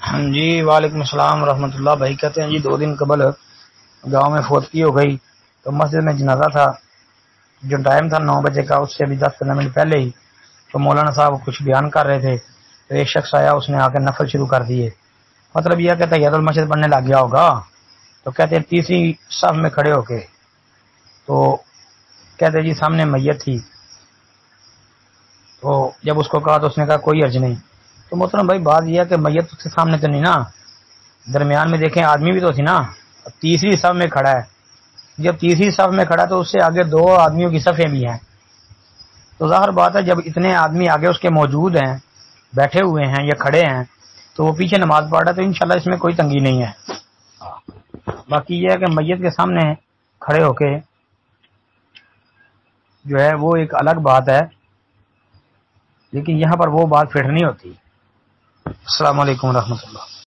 جی وعلیکم السلام ورحمۃ اللہ۔ بھائی کہتے ہیں جی 2 دن قبل گاؤں میں فوتگی ہو گئی تو مسجد میں جنازہ تھا، جو ٹائم تھا 9 بجے کا، اس سے بھی 10-15 منٹ پہلے ہی تو مولانا صاحب کچھ بیان کر رہے تھے تو ایک شخص آیا، اس نے آ کے نفل شروع کر دیے۔ مطلب یہ کہتا ہے المسجد پڑھنے لگ گیا ہوگا، تو کہتے ہیں تیسری صف میں کھڑے ہو کے، تو کہتے جی سامنے میت تھی، تو جب اس کو کہا تو اس نے کہا کوئی حرج نہیں۔ تو محترم بھائی بات یہ ہے کہ میت اس کے سامنے تو نہیں نا، درمیان میں دیکھیں آدمی بھی تو تھی نا، تیسری صف میں کھڑا ہے، جب تیسری صف میں کھڑا تو اس سے آگے 2 آدمیوں کی صفیں بھی ہیں، تو ظاہر بات ہے جب اتنے آدمی آگے اس کے موجود ہیں، بیٹھے ہوئے ہیں یا کھڑے ہیں، تو وہ پیچھے نماز پڑھ رہا ہے، تو انشاءاللہ اس میں کوئی تنگی نہیں ہے۔ باقی یہ ہے کہ میت کے سامنے کھڑے ہو کے جو ہے وہ ایک الگ بات ہے، لیکن یہاں پر وہ بات فٹ نہیں ہوتی۔ السلام علیکم ورحمۃ اللہ۔